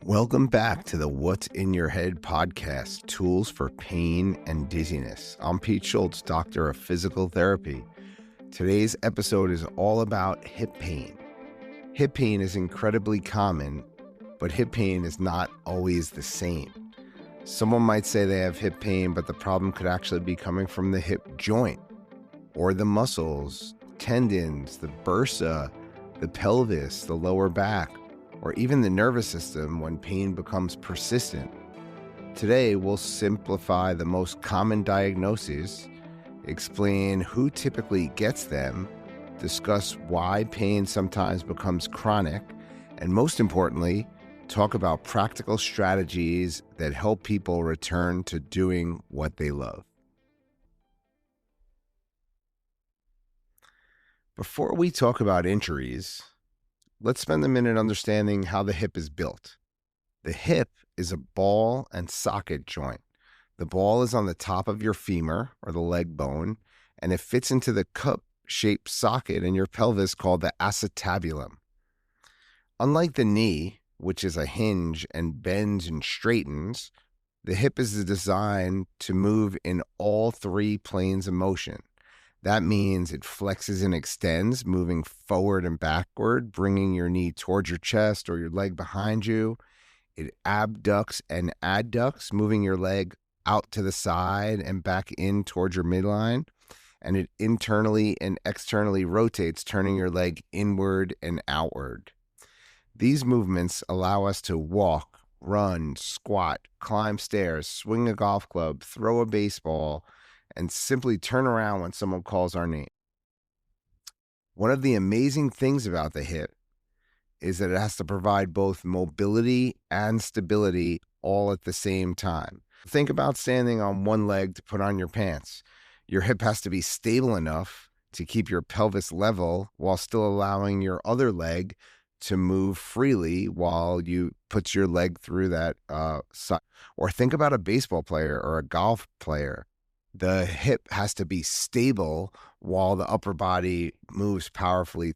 Welcome back to the What's in Your Head podcast, Tools for Pain and Dizziness. I'm Pete Schultz, doctor of physical therapy. Today's episode is all about hip pain. Hip pain is incredibly common, but hip pain is not always the same. Someone might say they have hip pain, but the problem could actually be coming from the hip joint or the muscles, tendons, the bursae, the pelvis, the lower back, or even the nervous system when pain becomes persistent. Today, we'll simplify the most common diagnoses, explain who typically gets them, discuss why pain sometimes becomes chronic, and most importantly, talk about practical strategies that help people return to doing what they love. Before we talk about injuries, let's spend a minute understanding how the hip is built. The hip is a ball and socket joint. The ball is on the top of your femur, or the leg bone, and it fits into the cup-shaped socket in your pelvis called the acetabulum. Unlike the knee, which is a hinge and bends and straightens, the hip is designed to move in all three planes of motion. That means it flexes and extends, moving forward and backward, bringing your knee towards your chest or your leg behind you. It abducts and adducts, moving your leg out to the side and back in towards your midline. And it internally and externally rotates, turning your leg inward and outward. These movements allow us to walk, run, squat, climb stairs, swing a golf club, throw a baseball, and simply turn around when someone calls our name. One of the amazing things about the hip is that it has to provide both mobility and stability all at the same time. Think about standing on one leg to put on your pants. Your hip has to be stable enough to keep your pelvis level while still allowing your other leg to move freely while you put your leg through that side. Or think about a baseball player or a golf player. The hip has to be stable while the upper body moves powerfully.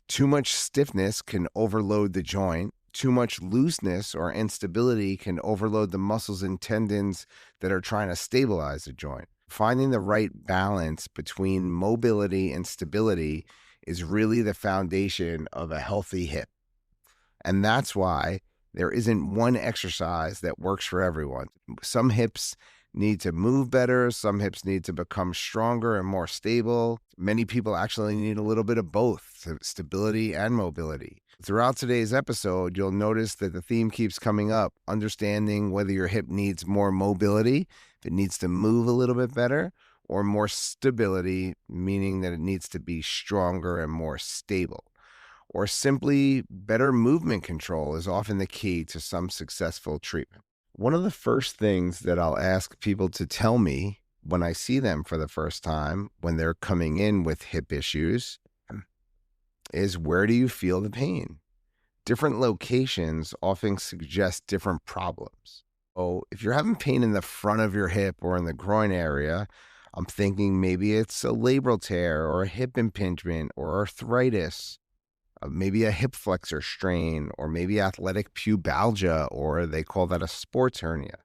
Too much stiffness can overload the joint. Too much looseness or instability can overload the muscles and tendons that are trying to stabilize the joint. Finding the right balance between mobility and stability is really the foundation of a healthy hip. And that's why there isn't one exercise that works for everyone. Some hips need to move better. Some hips need to become stronger and more stable. Many people actually need a little bit of both, stability and mobility. Throughout today's episode, you'll notice that the theme keeps coming up, understanding whether your hip needs more mobility, if it needs to move a little bit better, or more stability, meaning that it needs to be stronger and more stable. Or simply better movement control is often the key to some successful treatment. One of the first things that I'll ask people to tell me when I see them for the first time, when they're coming in with hip issues, is where do you feel the pain? Different locations often suggest different problems. So if you're having pain in the front of your hip or in the groin area, I'm thinking maybe it's a labral tear or a hip impingement or arthritis. Maybe a hip flexor strain, or maybe athletic pubalgia, or they call that a sports hernia.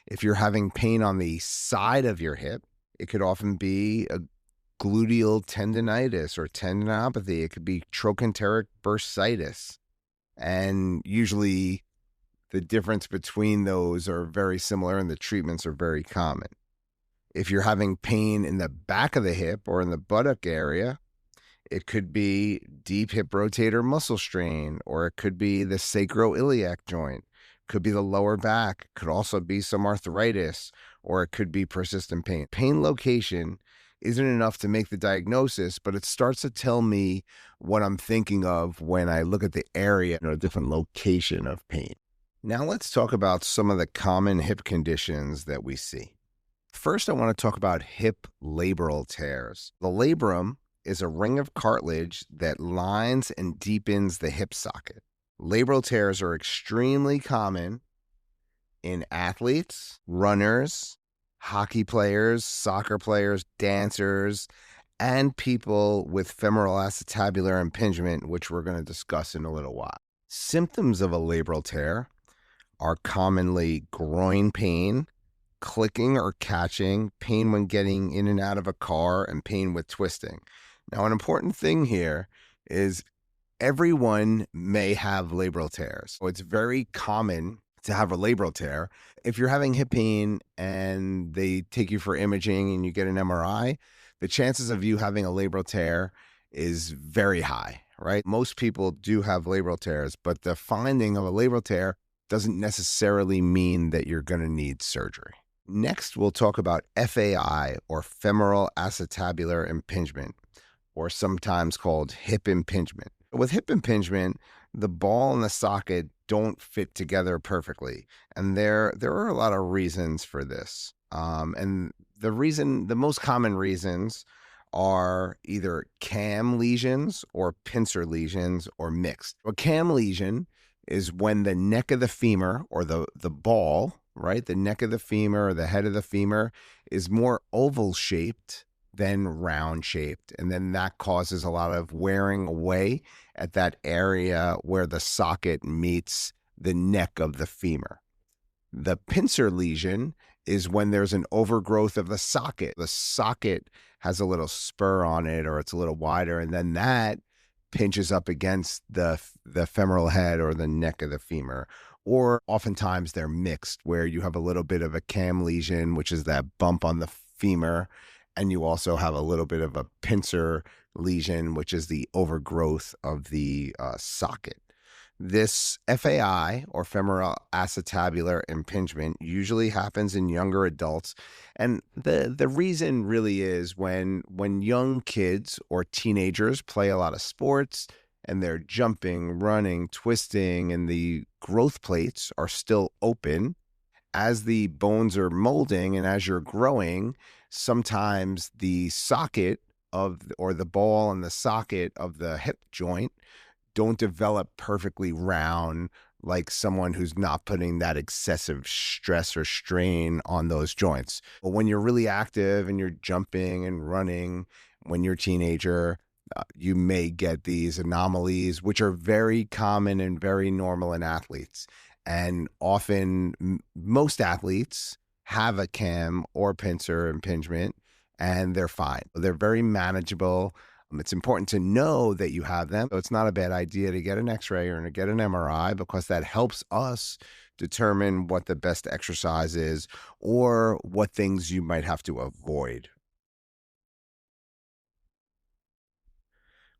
If you're having pain on the side of your hip, it could often be a gluteal tendinitis or tendinopathy. It could be trochanteric bursitis. And usually the difference between those are very similar and the treatments are very common. If you're having pain in the back of the hip or in the buttock area, it could be deep hip rotator muscle strain, or it could be the sacroiliac joint, could be the lower back, could also be some arthritis, or it could be persistent pain. Pain location isn't enough to make the diagnosis, but it starts to tell me what I'm thinking of when I look at the area, a different location of pain. Now let's talk about some of the common hip conditions that we see. First, I want to talk about hip labral tears. The labrum is a ring of cartilage that lines and deepens the hip socket. Labral tears are extremely common in athletes, runners, hockey players, soccer players, dancers, and people with femoroacetabular impingement, which we're going to discuss in a little while. Symptoms of a labral tear are commonly groin pain, clicking or catching, pain when getting in and out of a car, and pain with twisting. Now, an important thing here is everyone may have labral tears. So it's very common to have a labral tear. If you're having hip pain and they take you for imaging and you get an MRI, the chances of you having a labral tear is very high, right? Most people do have labral tears, but the finding of a labral tear doesn't necessarily mean that you're going to need surgery. Next, we'll talk about FAI, or femoral acetabular impingement, or sometimes called hip impingement. With hip impingement, the ball and the socket don't fit together perfectly, and there are a lot of reasons for this. And the most common reasons are either cam lesions or pincer lesions or mixed. A cam lesion is when the neck of the femur, or the ball, right, the neck of the femur or the head of the femur is more oval shaped than round shaped. And then that causes a lot of wearing away at that area where the socket meets the neck of the femur. The pincer lesion is when there's an overgrowth of the socket. The socket has a little spur on it, or it's a little wider, and then that pinches up against the femoral head or the neck of the femur. Or oftentimes they're mixed, where you have a little bit of a cam lesion, which is that bump on the femur, and you also have a little bit of a pincer lesion, which is the overgrowth of the socket. This FAI, or femoral acetabular impingement, usually happens in younger adults. And the reason really is when young kids or teenagers play a lot of sports and they're jumping, running, twisting, and the growth plates are still open. As the bones are molding and as you're growing, sometimes the socket or the ball and the socket of the hip joint don't develop perfectly round, like someone who's not putting that excessive stress or strain on those joints. But when you're really active and you're jumping and running, when you're a teenager, you may get these anomalies, which are very common and very normal in athletes. And often, most athletes have a cam or pincer impingement, and they're fine. They're very manageable. It's important to know that you have them. So it's not a bad idea to get an x-ray or to get an MRI, because that helps us determine what the best exercise is or what things you might have to avoid.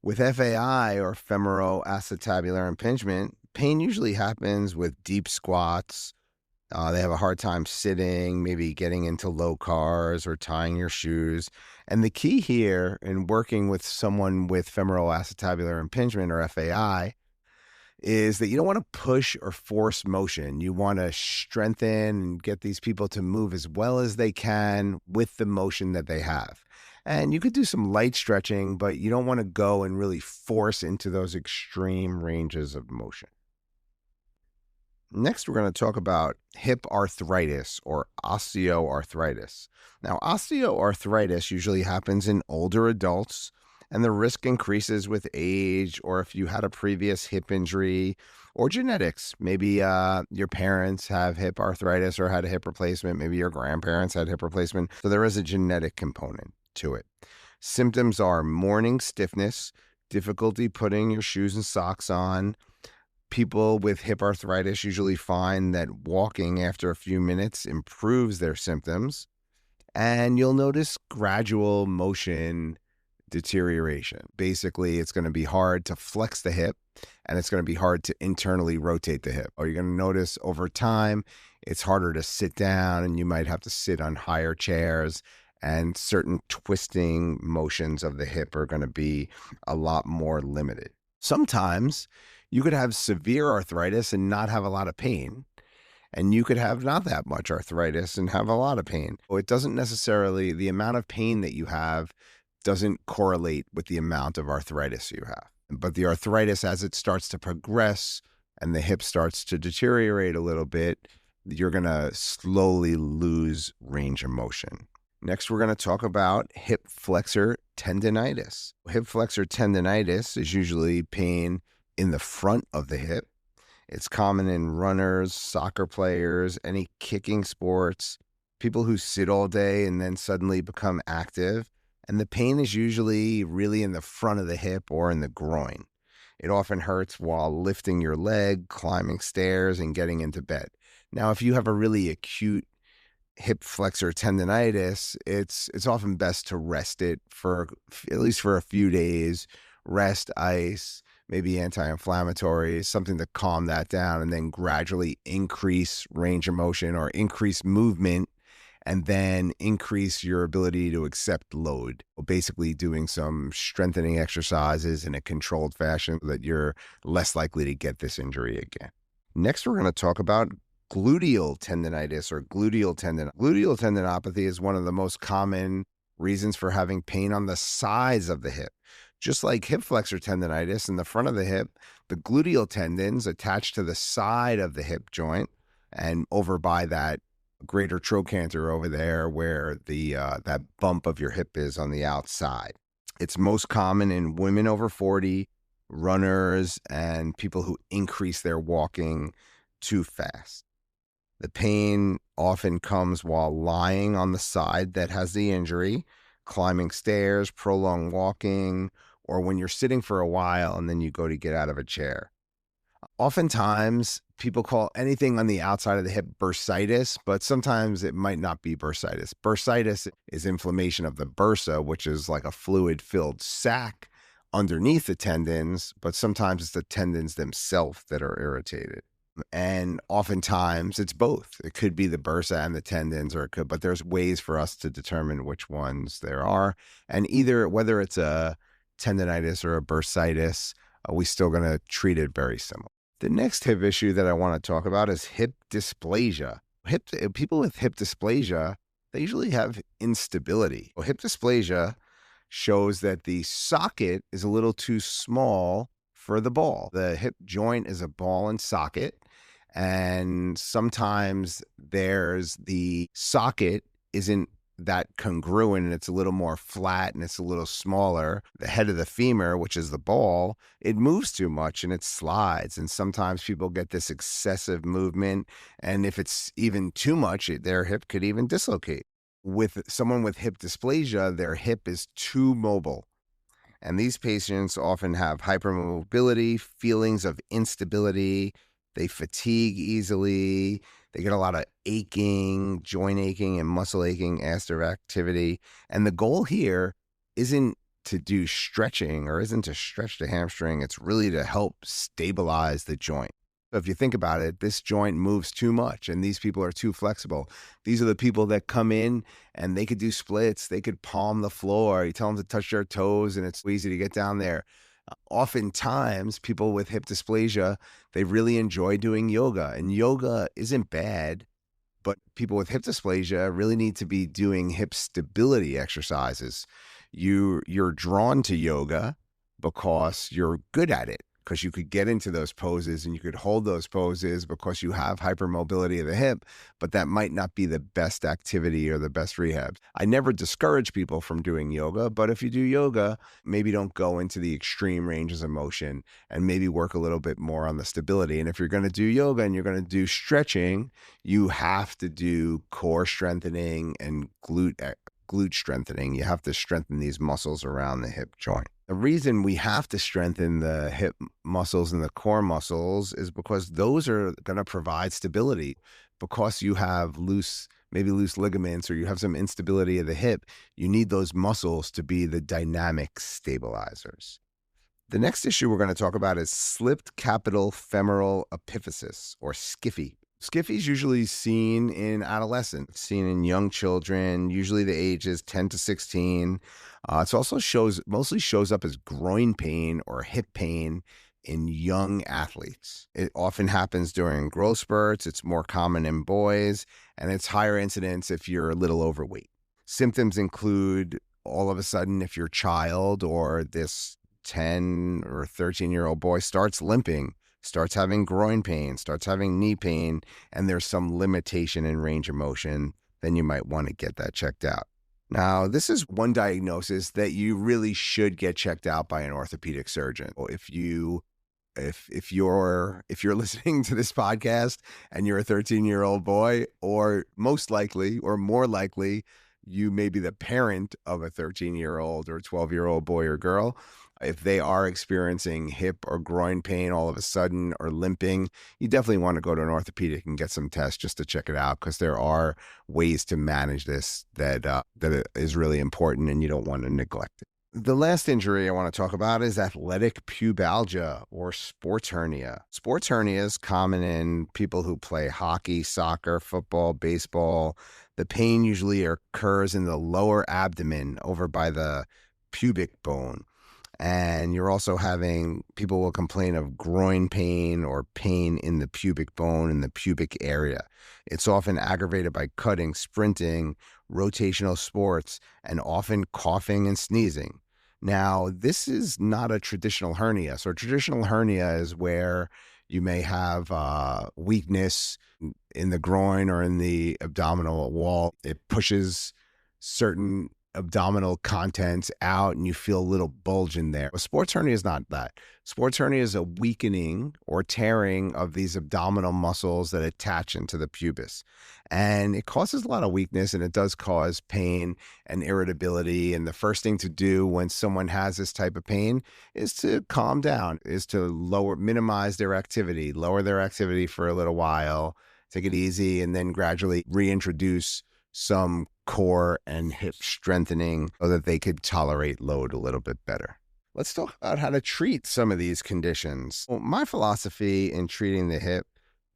With FAI, or femoroacetabular impingement, pain usually happens with deep squats. They have a hard time sitting, maybe getting into low cars or tying your shoes. And the key here in working with someone with femoral acetabular impingement, or FAI, is that you don't want to push or force motion. You want to strengthen and get these people to move as well as they can with the motion that they have. And you could do some light stretching, but you don't want to go and really force into those extreme ranges of motion. Next, we're going to talk about hip arthritis, or osteoarthritis. Now, osteoarthritis usually happens in older adults, and the risk increases with age, or if you had a previous hip injury, or genetics. Maybe your parents have hip arthritis or had a hip replacement. Maybe your grandparents had hip replacement. So there is a genetic component to it. Symptoms are morning stiffness, difficulty putting your shoes and socks on. People with hip arthritis usually find that walking after a few minutes improves their symptoms, and you'll notice gradual motion deterioration. Basically, it's going to be hard to flex the hip, and it's going to be hard to internally rotate the hip. Or you're going to notice over time, it's harder to sit down, and you might have to sit on higher chairs, and certain twisting motions of the hip are going to be a lot more limited. Sometimes you could have severe arthritis and not have a lot of pain, and you could have not that much arthritis and have a lot of pain. It doesn't necessarily, the amount of pain that you have doesn't correlate with the amount of arthritis you have. But the arthritis, as it starts to progress and the hip starts to deteriorate a little bit, you're going to slowly lose range of motion. Next, we're going to talk about hip flexor tendinitis. Hip flexor tendinitis is usually pain in the front of the hip. It's common in runners, soccer players, any kicking sports, people who sit all day and then suddenly become active. And the pain is usually really in the front of the hip or in the groin. It often hurts while lifting your leg, climbing stairs, and getting into bed. Now, if you have a really acute hip flexor tendonitis, it's often best to rest it for at least for a few days, rest, ice, maybe anti-inflammatories, something to calm that down, and then gradually increase range of motion or increase movement, and then increase your ability to accept load. Basically doing some strengthening exercises in a controlled fashion so that you're less likely to get this injury again. Next, we're going to talk about gluteal tendonitis or gluteal tendon. Gluteal tendinopathy is one of the most common reasons for having pain on the sides of the hip. Just like hip flexor tendonitis in the front of the hip, the gluteal tendons attach to the side of the hip joint and over by that greater trochanter over there where the that bump of your hip is on the outside. It's most common in women over 40, runners, and people who increase their walking too fast. The pain often comes while lying on the side that has the injury, climbing stairs, prolonged walking, or when you're sitting for a while and then you go to get out of a chair. Oftentimes, people call anything on the outside of the hip bursitis, but sometimes it might not be bursitis. Bursitis is inflammation of the bursa, which is like a fluid-filled sac underneath the tendons, but sometimes it's the tendons themselves that are irritated. And oftentimes it's both. It could be the bursa and the tendons, but there's ways for us to determine which ones there are. And whether it's a tendonitis or a bursitis, we're still going to treat it very similar. The next hip issue that I want to talk about is hip dysplasia. People with hip dysplasia, they usually have instability. Hip dysplasia shows that the socket is a little too small for the ball. The hip joint is a ball and socket, and sometimes the socket isn't that congruent and it's a little more flat and it's a little smaller. The head of the femur, which is the ball, it moves too much and it slides. And sometimes people get this excessive movement. And if it's even too much, their hip could even dislocate. With someone with hip dysplasia, their hip is too mobile. And these patients often have hypermobility, feelings of instability. They fatigue easily. They get a lot of aching, joint aching, and muscle aching after activity. And the goal here isn't to do stretching or isn't to stretch the hamstring. It's really to help stabilize the joint. So if you think about it, this joint moves too much and these people are too flexible. These are the people that come in and they could do splits. They could palm the floor. You tell them to touch their toes and it's easy to get down there. Oftentimes, people with hip dysplasia, they really enjoy doing yoga. And yoga isn't bad, but people with hip dysplasia really need to be doing hip stability exercises. You're drawn to yoga because you're good at it, because you could get into those poses and you could hold those poses because you have hypermobility of the hip, but that might not be the best activity or the best rehab. I never discourage people from doing yoga, but if you do yoga, maybe don't go into the extreme ranges of motion and maybe work a little bit more on the stability. And if you're going to do yoga and you're going to do stretching, you have to do core strengthening and glute strengthening. You have to strengthen these muscles around the hip joint. The reason we have to strengthen the hip muscles and the core muscles is because those are going to provide stability. Because you have maybe loose ligaments or you have some instability of the hip, you need those muscles to be the dynamic stabilizers. The next issue we're going to talk about is slipped capital femoral epiphysis, or SCFE. SCFE is usually seen in adolescents, seen in young children, usually the ages 10 to 16. It also mostly shows up as groin pain or hip pain in young athletes. It often happens during growth spurts. It's more common in boys, and it's higher incidence if you're a little overweight. Symptoms include all of a sudden if your child or this 10 or 13-year-old boy starts limping, starts having groin pain, starts having knee pain, and there's some limitation in range of motion, then you might want to get that checked out. Now, this is one diagnosis that you really should get checked out by an orthopedic surgeon. If you if you're listening to this podcast and you're a 13-year-old boy, or most likely or more likely you may be the parent of a 13-year-old or 12-year-old boy or girl, if they are experiencing hip or groin pain all of a sudden or limping, you definitely want to go to an orthopedic and get some tests just to check it out, because there are ways to manage this that is really important, and you don't want to neglect it. The last injury I want to talk about is athletic pubalgia or sports hernia. Sports hernia is common in people who play hockey, soccer, football, baseball. The pain usually occurs in the lower abdomen over by the pubic bone. And you're also having, people will complain of groin pain or pain in the pubic bone, in the pubic area. It's often aggravated by cutting, sprinting, rotational sports, and often coughing and sneezing. Now, this is not a traditional hernia. So a traditional hernia is where you may have weakness in the groin or in the abdominal wall. It pushes certain abdominal contents out and you feel a little bulge in there. A sports hernia is not that. Sports hernia is a weakening or tearing of these abdominal muscles that attach into the pubis. And it causes a lot of weakness, and it does cause pain and irritability. And the first thing to do when someone has this type of pain is to calm down, is to minimize their activity, lower their activity for a little while, take it easy, and then gradually reintroduce some core and hip strengthening so that they could tolerate load a little bit better. Let's talk about how to treat some of these conditions. Well, my philosophy in treating the hip,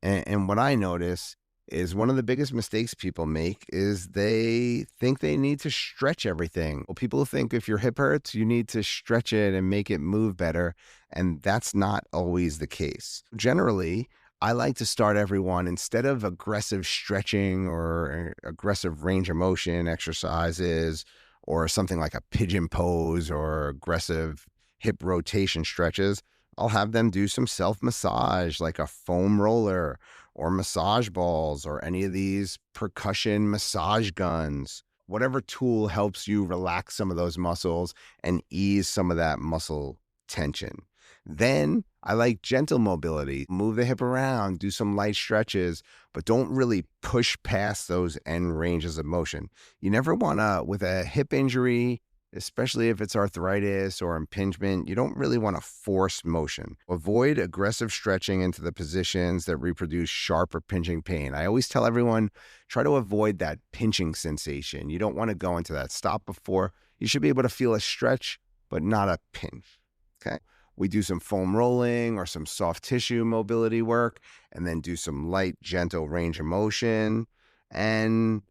and what I notice is one of the biggest mistakes people make is they think they need to stretch everything. Well, people think if your hip hurts, you need to stretch it and make it move better. And that's not always the case. Generally, I like to start everyone, instead of aggressive stretching or aggressive range of motion exercises or something like a pigeon pose or aggressive hip rotation stretches, I'll have them do some self-massage like a foam roller or massage balls or any of these percussion massage guns. Whatever tool helps you relax some of those muscles and ease some of that muscle tension. Then I like gentle mobility. Move the hip around, do some light stretches, but don't really push past those end ranges of motion. You never want to, with a hip injury, especially if it's arthritis or impingement, you don't really want to force motion. Avoid aggressive stretching into the positions that reproduce sharp or pinching pain. I always tell everyone, try to avoid that pinching sensation. You don't want to go into that. Stop before. You should be able to feel a stretch, but not a pinch. Okay. We do some foam rolling or some soft tissue mobility work, and then do some light, gentle range of motion. And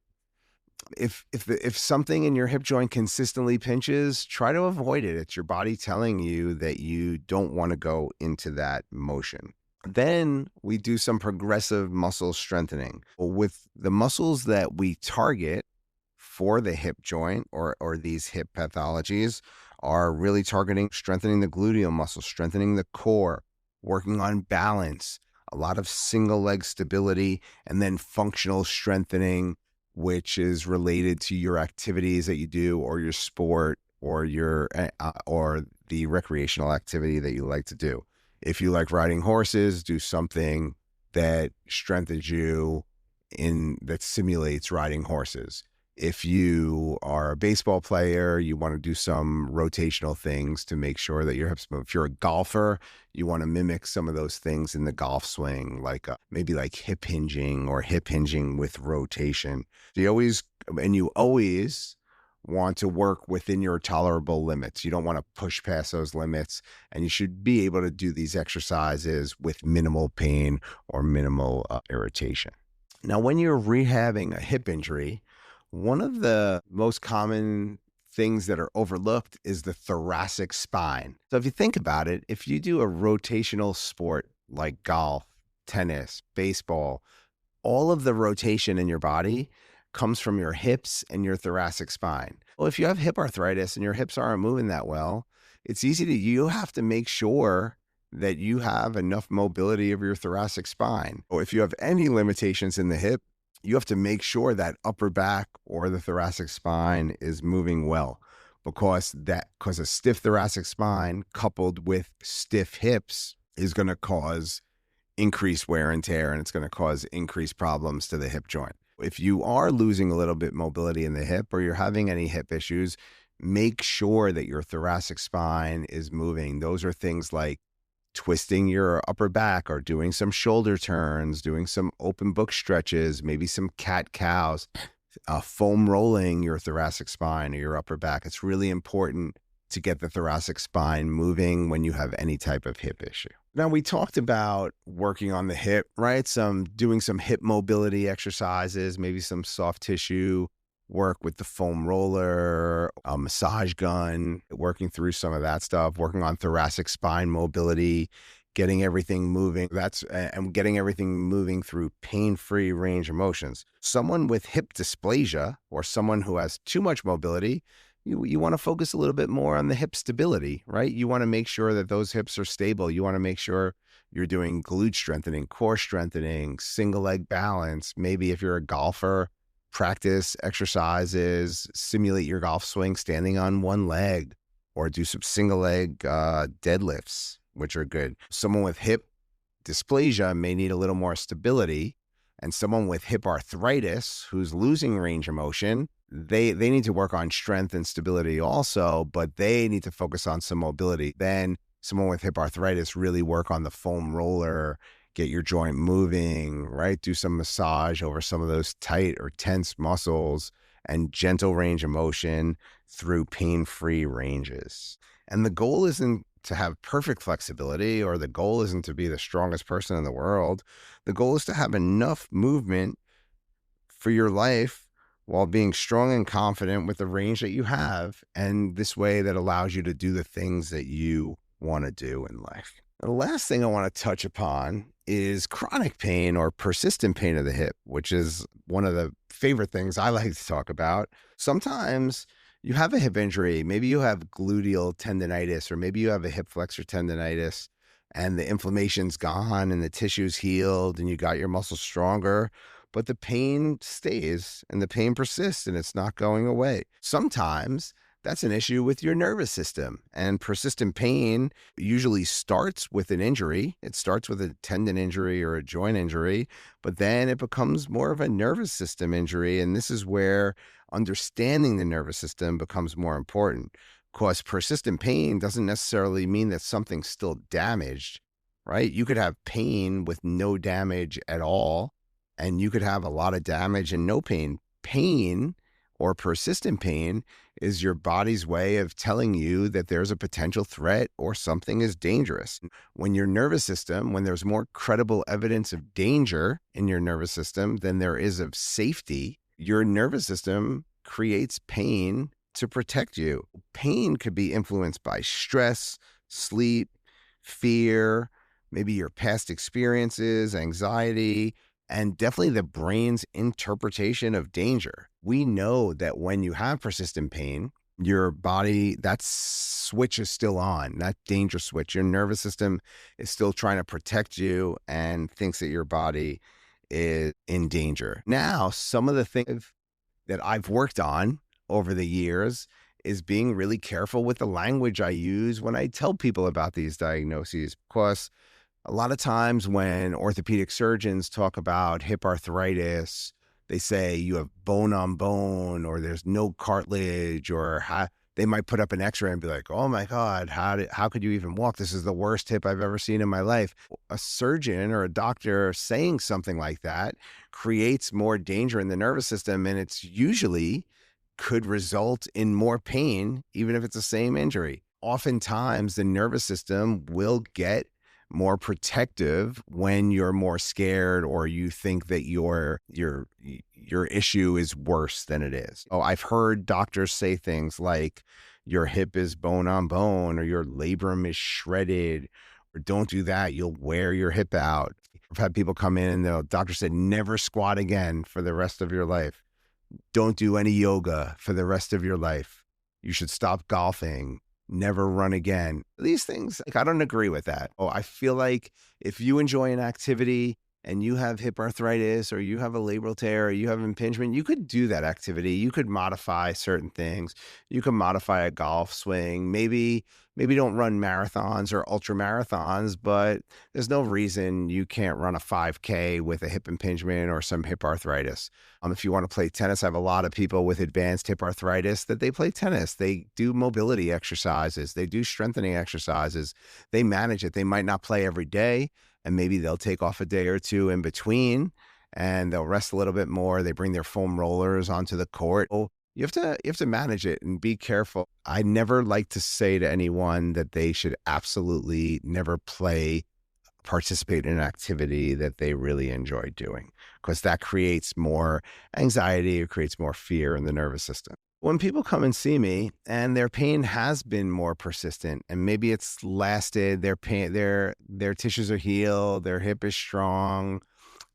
if something in your hip joint consistently pinches, try to avoid it. It's your body telling you that you don't want to go into that motion. Then we do some progressive muscle strengthening. With the muscles that we target for the hip joint or these hip pathologies are really targeting strengthening the gluteal muscle, strengthening the core, working on balance, a lot of single leg stability, and then functional strengthening, which is related to your activities that you do or your sport or the recreational activity that you like to do. If you like riding horses, do something that strengthens you that simulates riding horses. If you are a baseball player, you want to do some rotational things to make sure that your hips move. If you're a golfer, you want to mimic some of those things in the golf swing, like maybe like hip hinging or hip hinging with rotation. So you always want to work within your tolerable limits. You don't want to push past those limits, and you should be able to do these exercises with minimal pain or minimal irritation. Now, when you're rehabbing a hip injury, one of the most common things that are overlooked is the thoracic spine. So if you think about it, if you do a rotational sport like golf, tennis, baseball, all of the rotation in your body comes from your hips and your thoracic spine. Well, if you have hip arthritis and your hips aren't moving that well, you have to make sure that you have enough mobility of your thoracic spine. Or if you have any limitations in the hip, you have to make sure that upper back or the thoracic spine is moving well, because a stiff thoracic spine coupled with stiff hips is going to cause increased wear and tear, and it's going to cause increased problems to the hip joint. If you are losing a little bit mobility in the hip or you're having any hip issues, make sure that your thoracic spine is moving. Those are things like twisting your upper back or doing some shoulder turns, doing some open book stretches, maybe some cat-cows, foam rolling your thoracic spine or your upper back. It's really important to get the thoracic spine moving when you have any type of hip issue. Now, we talked about working on the hip, right? Doing some hip mobility exercises, maybe some soft tissue work with the foam roller, a massage gun, working through some of that stuff, working on thoracic spine mobility, getting everything moving. And getting everything moving through pain-free range of motions. Someone with hip dysplasia or someone who has too much mobility, you want to focus a little bit more on the hip stability, right? You want to make sure that those hips are stable. You want to make sure you're doing glute strengthening, core strengthening, single leg balance. Maybe if you're a golfer, practice exercises, simulate your golf swing standing on one leg, or do some single leg deadlifts, which are good. Someone with hip dysplasia may need a little more stability, and someone with hip arthritis who's losing range of motion, they need to work on strength and stability also, but they need to focus on some mobility. Then someone with hip arthritis, really work on the foam roller, get your joint moving, right? Do some massage over some of those tight or tense muscles and gentle range of motion through pain-free ranges. And the goal isn't to have perfect flexibility, or the goal isn't to be the strongest person in the world. The goal is to have enough movement for your life while being strong and confident with the range that you have. And this way that allows you to do the things that you want to do in life. The last thing I want to touch upon is chronic pain or persistent pain of the hip, which is one of the favorite things I like to talk about. Sometimes you have a hip injury, maybe you have gluteal tendonitis, or maybe you have a hip flexor tendonitis, and the inflammation's gone and the tissue's healed and you got your muscles stronger, but the pain stays and the pain persists and it's not going away. Sometimes that's an issue with your nervous system, and persistent pain usually starts with an injury. It starts with a tendon injury or a joint injury, but then it becomes more of a nervous system injury. And this is where understanding the nervous system becomes more important, because persistent pain doesn't necessarily mean that something's still damaged, right? You could have pain with no damage at all, and you could have a lot of damage and no pain. Pain or persistent pain is your body's way of telling you that there's a potential threat or something is dangerous. When your nervous system, when there's more credible evidence of danger in your nervous system than there is of safety, your nervous system creates pain to protect you. Pain could be influenced by stress, sleep, fear, maybe your past experiences, anxiety, and definitely the brain's interpretation of danger. We know that when you have persistent pain, your body, that switch is still on, that danger switch. Your nervous system is still trying to protect you and thinks that your body is in danger. Now, some of the things that I've worked on over the years is being really careful with the language I use when I tell people about these diagnoses, because a lot of times when orthopedic surgeons talk about hip arthritis, they say you have bone on bone, or there's no cartilage, or they might put up an x-ray and be like, oh my God, how could you even walk? This is the worst hip I've ever seen in my life. A surgeon or a doctor saying something like that creates more danger in the nervous system, and it's usually could result in more pain, even if it's the same injury. Oftentimes, the nervous system will get more protective when you're more scared, or you think that your issue is worse than it is. Oh, I've heard doctors say things like your hip is bone on bone, or your labrum is shredded, or don't do that, you'll wear your hip out. I've had people come in and the doctor said, never squat again for the rest of your life. Don't do any yoga for the rest of your life. You should stop golfing. Never run again. These things, I don't agree with that. I feel like if you enjoy an activity and you have hip arthritis or you have a labral tear or you have impingement, you could do that activity. You could modify certain things. You could modify a golf swing. Maybe don't run marathons or ultra marathons, but there's no reason you can't run a 5K with a hip impingement or some hip arthritis. If you want to play tennis, I have a lot of people with advanced hip arthritis that they play tennis. They do mobility exercises. They do strengthening exercises. They manage it. They might not play every day, and maybe they'll take off a day or two in between and they'll rest a little bit more. They bring their foam rollers onto the court. Oh, you have to manage it and be careful. I never like to say to anyone that they should absolutely never participate in an activity that they really enjoy doing, because that creates more anxiety, it creates more fear in the nervous system. When people come and see me and their pain has been more persistent and maybe it's lasted, their pain, their tissues are healed, their hip is strong,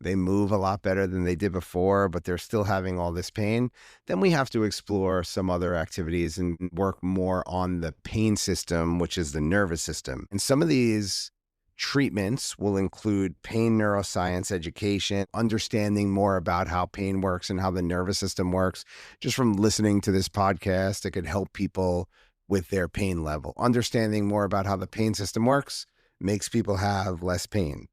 they move a lot better than they did before, but they're still having all this pain, then we have to explore some other activities and work more on the pain system, which is the nervous system. And some of these treatments will include pain neuroscience education, understanding more about how pain works and how the nervous system works. Just from listening to this podcast, it could help people with their pain level. Understanding more about how the pain system works makes people have less pain.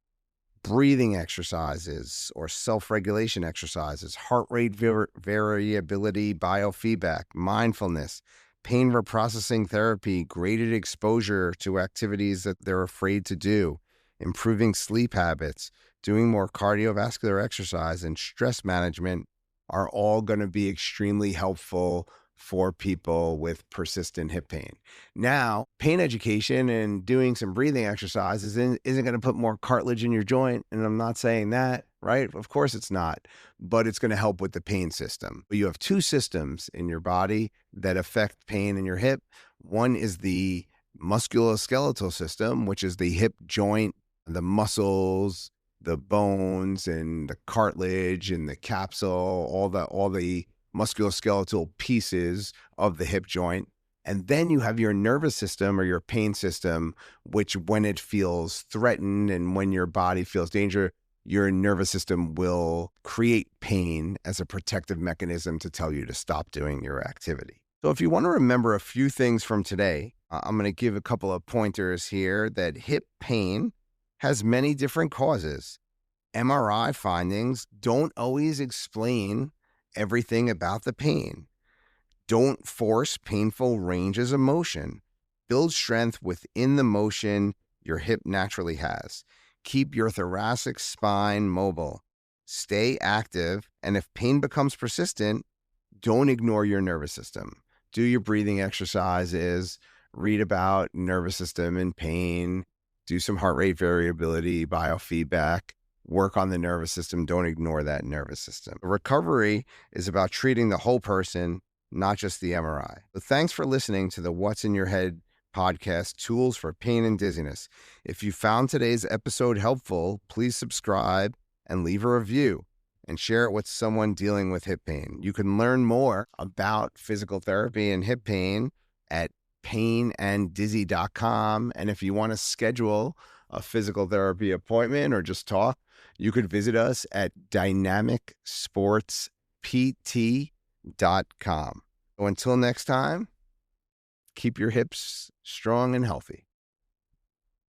Breathing exercises or self-regulation exercises, heart rate variability, biofeedback, mindfulness, pain reprocessing therapy, graded exposure to activities that they're afraid to do, improving sleep habits, doing more cardiovascular exercise, and stress management are all going to be extremely helpful for people with persistent hip pain. Now, pain education and doing some breathing exercises isn't going to put more cartilage in your joint, and I'm not saying that, right? Of course it's not, but it's going to help with the pain system. You have two systems in your body that affect pain in your hip. One is the musculoskeletal system, which is the hip joint, the muscles, the bones, and the cartilage and the capsule, all the musculoskeletal pieces of the hip joint. And then you have your nervous system or your pain system, which when it feels threatened and when your body feels danger, your nervous system will create pain as a protective mechanism to tell you to stop doing your activity. So if you want to remember a few things from today, I'm going to give a couple of pointers here that hip pain has many different causes. MRI findings don't always explain everything about the pain. Don't force painful ranges of motion. Build strength within the motion your hip naturally has. Keep your thoracic spine mobile. Stay active, and if pain becomes persistent, don't ignore your nervous system. Do your breathing exercises, read about nervous system and pain, do some heart rate variability, biofeedback, work on the nervous system. Don't ignore that nervous system. Recovery is about treating the whole person, not just the MRI. So thanks for listening to the What's in Your Head podcast, Tools for Pain and Dizziness. If you found today's episode helpful, please subscribe and leave a review and share it with someone dealing with hip pain. You can learn more about physical therapy and hip pain at Pain&Dizzy.com. And if you want to schedule a physical therapy appointment or just talk, you could visit us at dynamicsportspt.com. So until next time, keep your hips strong and healthy.